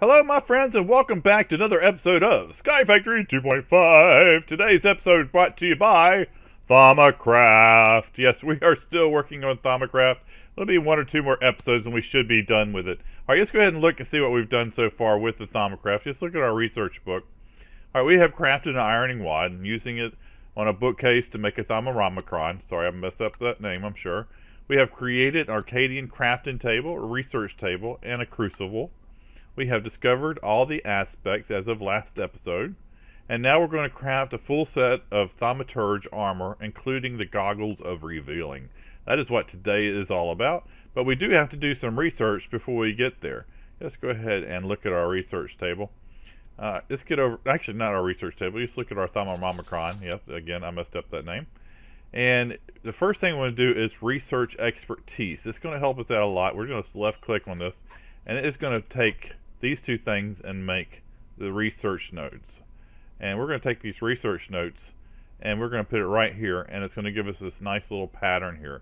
Hello, my friends, and welcome back to another episode of Sky Factory 2.5. Today's episode brought to you by Thaumaturge. Yes, we are still working on Thaumaturge. There'll be one or two more episodes, and we should be done with it. All right, let's go ahead and look and see what we've done so far with the Thaumaturge. Just look at our research book. All right, we have crafted an ironing wad and using it on a bookcase to make a Thaumaturge. Sorry, I messed up that name, I'm sure. We have created an Arcadian crafting table, a research table, and a crucible. We have discovered all the aspects as of last episode, and now we're going to craft a full set of Thaumaturge Armor, including the goggles of revealing. That is what today is all about, but we do have to do some research before we get there. Let's go ahead and look at our research table. Let's get over, actually not our research table, let's look at our Thaumaturge. Yep, again, I messed up that name. And the first thing we want to do is research expertise. It's going to help us out a lot. We're going to left click on this, and it's going to take these two things and make the research nodes. And we're going to take these research notes and we're going to put it right here, and it's going to give us this nice little pattern here.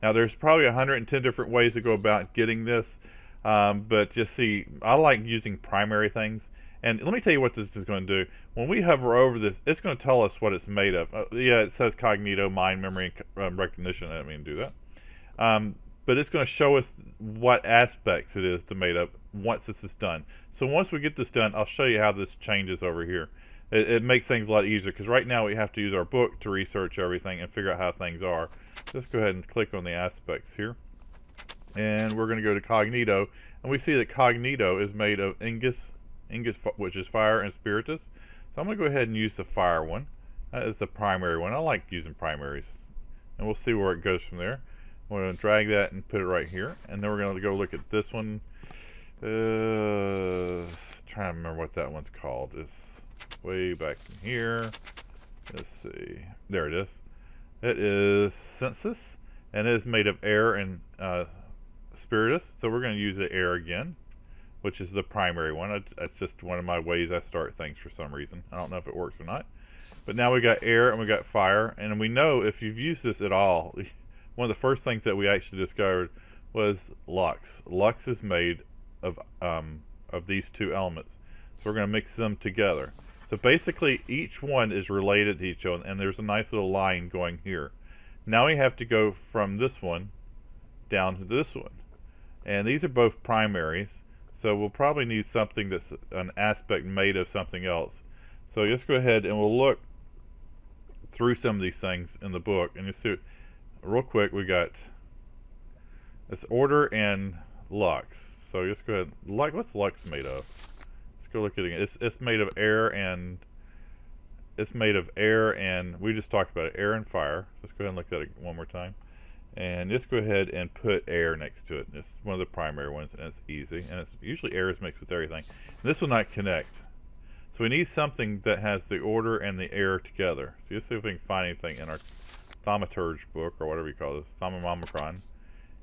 Now there's probably 110 different ways to go about getting this, but just see, I like using primary things. And let me tell you what this is going to do. When we hover over this, it's going to tell us what it's made of. Yeah, it says cognito, mind, memory, and recognition. I didn't mean to do that. But it's going to show us what aspects it is to made up once this is done. So once we get this done, I'll show you how this changes over here. It makes things a lot easier, because right now we have to use our book to research everything and figure out how things are. Let's go ahead and click on the aspects here. And we're going to go to cognito, and we see that cognito is made of Ingus, which is fire, and spiritus. So I'm going to go ahead and use the fire one. That is the primary one. I like using primaries. And we'll see where it goes from there. We're going to drag that and put it right here, and then we're going to go look at this one. Trying to remember what that one's called. It's way back in here. Let's see. There it is. It is Census, and it is made of air and spiritus. So we're going to use the air again, which is the primary one. That's just one of my ways I start things for some reason. I don't know if it works or not. But now we got air and we got fire, and we know if you've used this at all, one of the first things that we actually discovered was Lux. Lux is made of these two elements. So we're going to mix them together. So basically each one is related to each other, and there's a nice little line going here. Now we have to go from this one down to this one. And these are both primaries, so we'll probably need something that's an aspect made of something else. So let's go ahead and we'll look through some of these things in the book, and you see real quick, we got this order and Lux. So let's go ahead. What's Lux made of? Let's go look at it. It's made of air and we just talked about it, air and fire. Let's go ahead and look at it one more time. And let's go ahead and put air next to it. It's one of the primary ones, and it's easy. And it's usually air is mixed with everything. And this will not connect. So we need something that has the order and the air together. So let's see if we can find anything in our Thaumaturge book, or whatever you call this, Thaumaturge.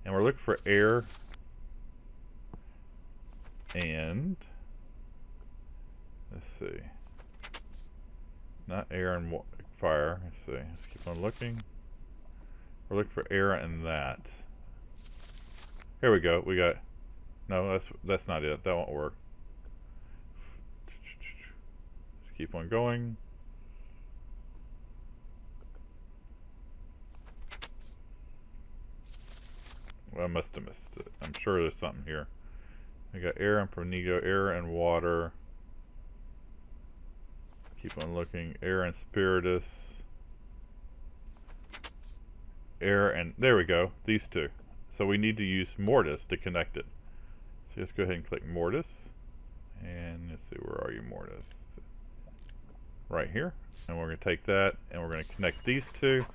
And we're looking for air and, let's see, not air and fire. Let's see, let's keep on looking. We're looking for air and that. Here we go. We got, no, that's not it. That won't work. Let's keep on going. Well, I must have missed it. I'm sure there's something here. We got air and pronigo, air and water. Keep on looking. Air and spiritus. Air and, there we go. These two. So we need to use mortis to connect it. So let's go ahead and click mortis. And let's see, where are you, mortis? Right here. And we're going to take that and we're going to connect these two.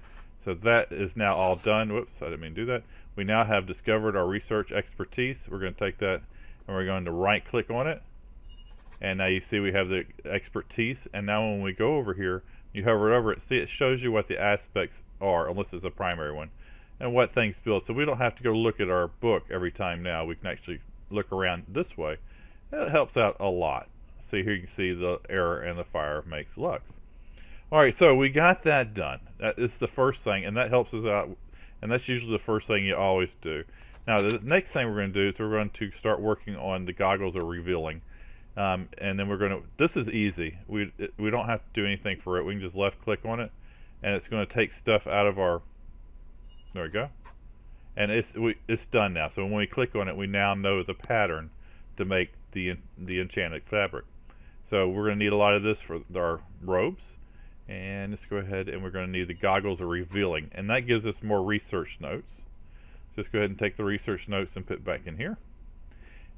So that is now all done. Whoops, I didn't mean to do that. We now have discovered our research expertise. We're going to take that and we're going to right click on it. And now you see we have the expertise. And now when we go over here, you hover over it, see it shows you what the aspects are, unless it's a primary one, and what things build. So we don't have to go look at our book every time now. We can actually look around this way. It helps out a lot. See, here you can see the air and the fire makes Lux. Alright, so we got that done. That is the first thing, and that helps us out, and that's usually the first thing you always do. Now the next thing we're going to do is we're going to start working on the goggles of revealing. And then we're going to, this is easy. We don't have to do anything for it. We can just left click on it, and it's going to take stuff out of our, there we go. And it's done now. So when we click on it, we now know the pattern to make the enchanted fabric. So we're going to need a lot of this for our robes. And let's go ahead, and we're going to need the goggles of revealing. And that gives us more research notes. Just go ahead and take the research notes and put it back in here.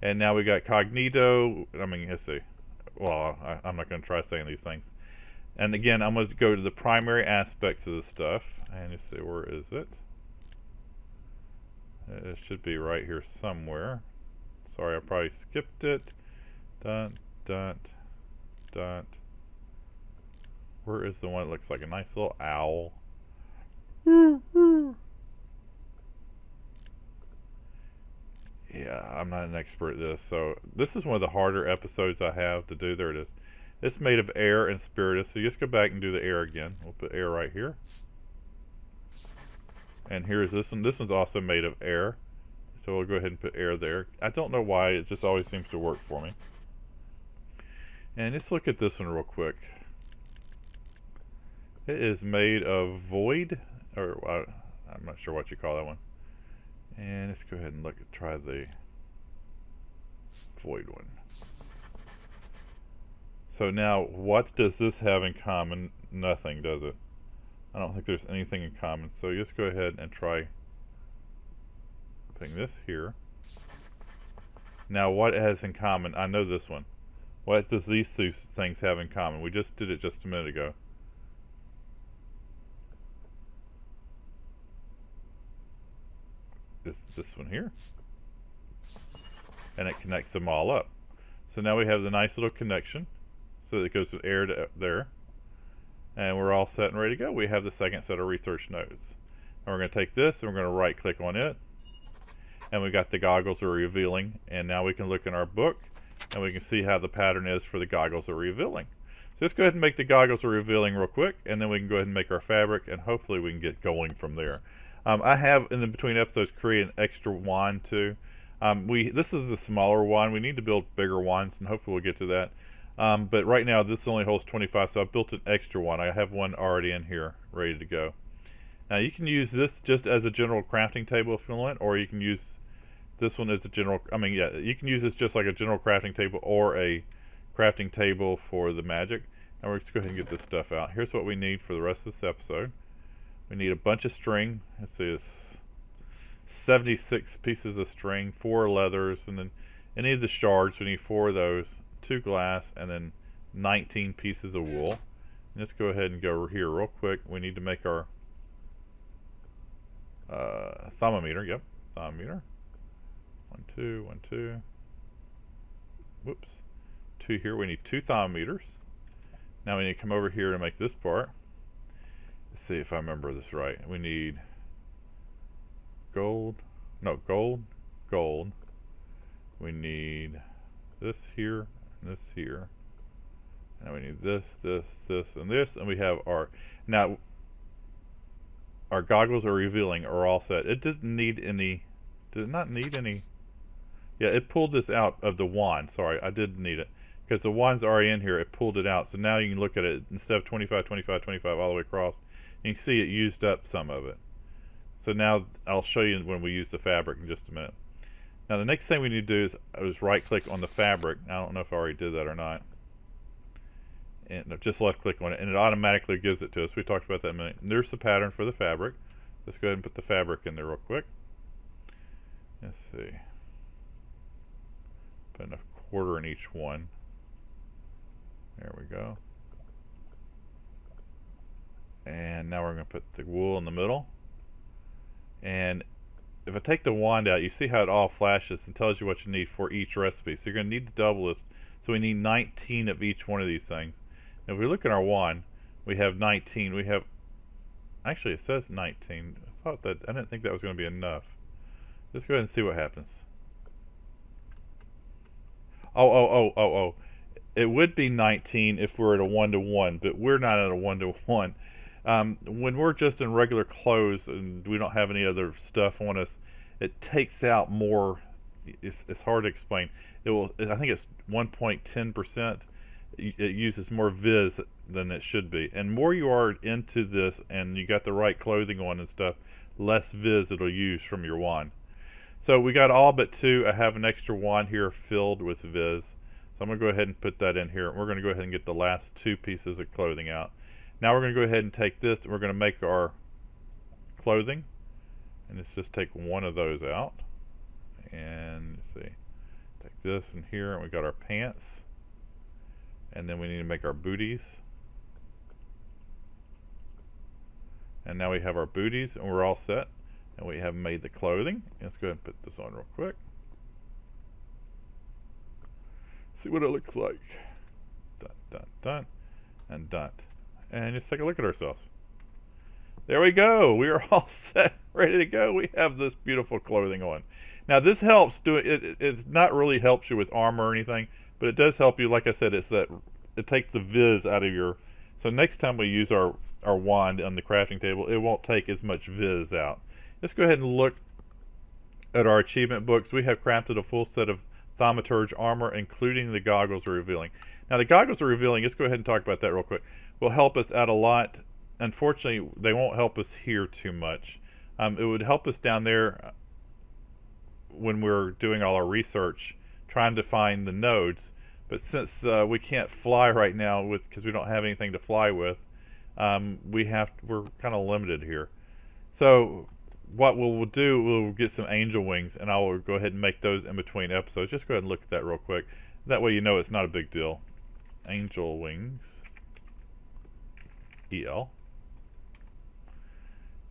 And now we got cognito. I mean, let's see. Well, I'm not going to try saying these things. And again, I'm going to go to the primary aspects of the stuff. And let's see, where is it? It should be right here somewhere. Sorry, I probably skipped it. Dun, dun, dun. Where is the one that looks like a nice little owl? Yeah, I'm not an expert at this. So this is one of the harder episodes I have to do. There it is. It's made of air and spiritus. So just go back and do the air again. We'll put air right here. And here's this one. This one's also made of air. So we'll go ahead and put air there. I don't know why. It just always seems to work for me. And let's look at this one real quick. It is made of void. Or I'm not sure what you call that one. And let's go ahead and try the void one. So now, what does this have in common? Nothing, does it? I don't think there's anything in common. So just go ahead and try putting this here. Now, what it has in common? I know this one. What does these two things have in common? We just did it just a minute ago. This one here. And it connects them all up. So now we have the nice little connection. So it goes from air to there. And we're all set and ready to go. We have the second set of research nodes. And we're going to take this and we're going to right click on it. And we got the goggles are revealing. And now we can look in our book and we can see how the pattern is for the goggles are revealing. So let's go ahead and make the goggles are revealing real quick, and then we can go ahead and make our fabric, and hopefully we can get going from there. I have in the between episodes created an extra wand too. This is the smaller wand. We need to build bigger wands, and hopefully we'll get to that. But right now this only holds 25, so I built an extra one. I have one already in here ready to go. Now you can use this just as a general crafting table if you want, or you can use this one as a general, you can use this just like a general crafting table or a crafting table for the magic. Now let's go ahead and get this stuff out. Here's what we need for the rest of this episode. We need a bunch of string. Let's see, it's 76 pieces of string, 4 leathers, and then any of the shards, we need 4 of those, 2 glass, and then 19 pieces of wool. And let's go ahead and go here real quick. We need to make our thermometer. Yep, thermometer. 1, 2, 1, 2. Whoops. 2 here. We need 2 thermometers. Now we need to come over here to make this part. Let's see if I remember this right. We need gold. No, gold. Gold. We need this here and this here. Now we need this, this, this, and this. And we have our... Now, our goggles are revealing are all set. It didn't need any... Did it not need any... Yeah, it pulled this out of the wand. Sorry, I didn't need it. Because the wand's already in here, it pulled it out. So now you can look at it, instead of 25, 25, 25 all the way across, you can see it used up some of it. So now I'll show you when we use the fabric in just a minute. Now the next thing we need to do is right click on the fabric. I don't know if I already did that or not. And just left click on it and it automatically gives it to us. We talked about that in a minute. And there's the pattern for the fabric. Let's go ahead and put the fabric in there real quick. Let's see. Put a quarter in each one. There we go. And now we're going to put the wool in the middle. And if I take the wand out, you see how it all flashes and tells you what you need for each recipe. So you're going to need to double this. So we need 19 of each one of these things. Now if we look at our wand, we have 19. We have, actually it says 19. I didn't think that was going to be enough. Let's go ahead and see what happens. Oh. It would be 19 if we're at a 1-to-1, but we're not at a 1-to-1. When we're just in regular clothes and we don't have any other stuff on us, it takes out more it's hard to explain. I think it's 1.10%. It uses more viz than it should be, and more you are into this and you got the right clothing on and stuff, less viz it'll use from your wand. So we got all but 2. I have an extra wand here filled with viz, so I'm going to go ahead and put that in here. We're going to go ahead and get the last 2 pieces of clothing out. Now we're going to go ahead and take this and we're going to make our clothing, and let's just take one of those out, and let's see, take this in here, and we got our pants, and then we need to make our booties, and now we have our booties and we're all set, and we have made the clothing. Let's go ahead and put this on real quick, see what it looks like. Done, done, done, and done. And just take a look at ourselves. There we go. We are all set, ready to go. We have this beautiful clothing on. Now this helps do it. It's not really helps you with armor or anything, but it does help you. Like I said, it's that it takes the viz out of your. So next time we use our wand on the crafting table, it won't take as much viz out. Let's go ahead and look at our achievement books. We have crafted a full set of Thaumaturge Armor, including the goggles revealing. Now the goggles are revealing. Let's go ahead and talk about that real quick. Will help us out a lot. Unfortunately, they won't help us here too much. It would help us down there when we're doing all our research, trying to find the nodes. But since we can't fly right now because we don't have anything to fly with, we're kind of limited here. So what we'll do, we'll get some angel wings, and I will go ahead and make those in between episodes. Just go ahead and look at that real quick. That way you know it's not a big deal. Angel wings. EL.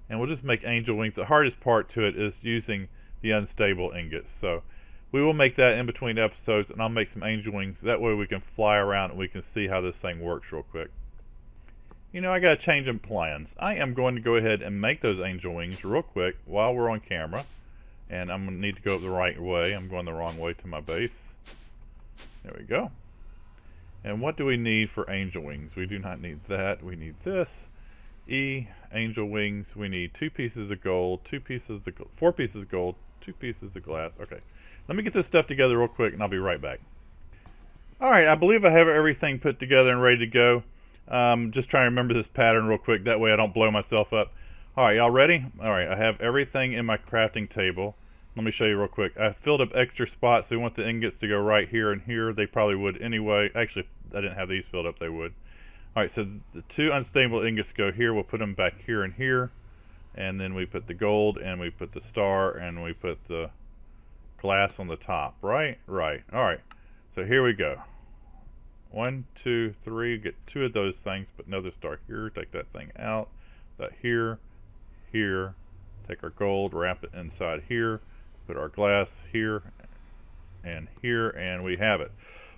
And we'll just make angel wings. The hardest part to it is using the unstable ingots. So we will make that in between episodes, and I'll make some angel wings. That way we can fly around and we can see how this thing works real quick. You know, I got a change in plans. I am going to go ahead and make those angel wings real quick while we're on camera. And I'm going to need to go the right way. I'm going the wrong way to my base. There we go. And what do we need for angel wings? We do not need that. We need this. E, angel wings. We need 2 pieces of gold, 4 pieces of gold, 2 pieces of glass. Okay. Let me get this stuff together real quick and I'll be right back. Alright, I believe I have everything put together and ready to go. Just trying to remember this pattern real quick. That way I don't blow myself up. Alright, y'all ready? Alright, I have everything in my crafting table. Let me show you real quick. I filled up extra spots. We want the ingots to go right here and here. They probably would anyway. Actually, if I didn't have these filled up, they would. Alright, so the 2 unstable ingots go here. We'll put them back here and here. And then we put the gold, and we put the star, and we put the glass on the top. Right? Right. Alright, so here we go. 1, 2, 3. Get 2 of those things. Put another star here. Take that thing out. That here. Here. Take our gold. Wrap it inside here. Put our glass here. And here. And we have it.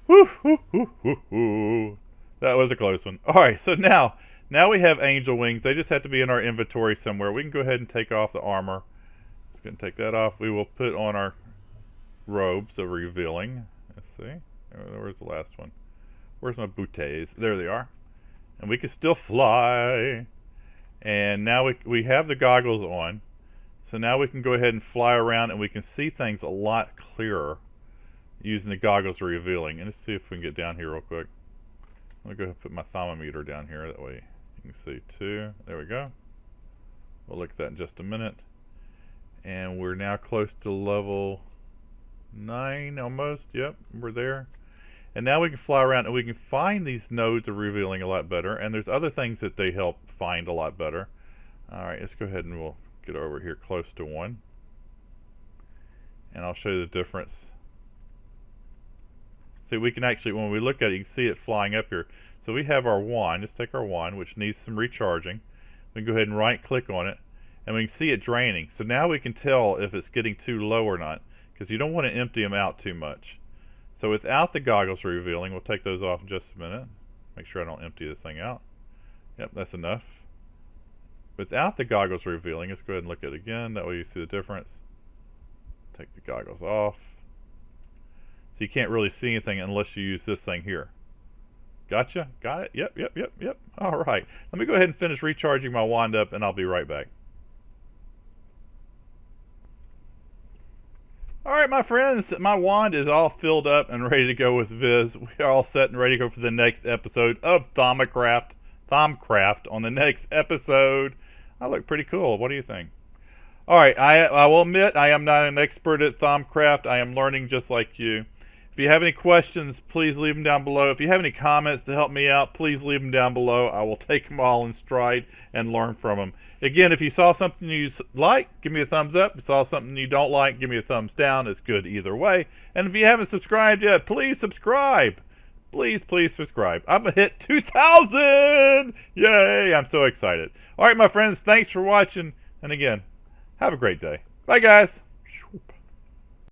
Woo, woo, woo, woo, woo. That was a close one. Alright, so now we have angel wings. They just have to be in our inventory somewhere. We can go ahead and take off the armor. Just going to take that off. We will put on our robes of revealing. Let's see. Where's the last one? Where's my booties? There they are. And we can still fly. And now we have the goggles on. So now we can go ahead and fly around and we can see things a lot clearer using the goggles revealing. And let's see if we can get down here real quick. I'm going to go ahead and put my thermometer down here. That way you can see 2. There we go. We'll look at that in just a minute. And we're now close to level 9 almost. Yep, we're there. And now we can fly around and we can find these nodes of revealing a lot better. And there's other things that they help find a lot better. Alright, let's go ahead and we'll get over here close to 1. And I'll show you the difference. See, we can actually, when we look at it, you can see it flying up here. So we have our wand. Let's take our wand, which needs some recharging. We can go ahead and right click on it. And we can see it draining. So now we can tell if it's getting too low or not. Because you don't want to empty them out too much. So without the goggles revealing, we'll take those off in just a minute. Make sure I don't empty this thing out. Yep, that's enough. Without the goggles revealing, let's go ahead and look at it again. That way you see the difference. Take the goggles off. So you can't really see anything unless you use this thing here. Gotcha? Got it? Yep, yep, yep, yep. Alright. Let me go ahead and finish recharging my wand up and I'll be right back. Alright, my friends, my wand is all filled up and ready to go with Viz. We are all set and ready to go for the next episode of Thaumaturge on the next episode. I look pretty cool. What do you think? Alright, I will admit I am not an expert at Thaumaturge. I am learning just like you. If you have any questions, please leave them down below. If you have any comments to help me out, please leave them down below. I will take them all in stride and learn from them. Again, if you saw something you like, give me a thumbs up. If you saw something you don't like, give me a thumbs down. It's good either way. And if you haven't subscribed yet, please subscribe. Please subscribe. I'm going to hit 2,000! Yay! I'm so excited. All right, my friends, thanks for watching. And again, have a great day. Bye, guys.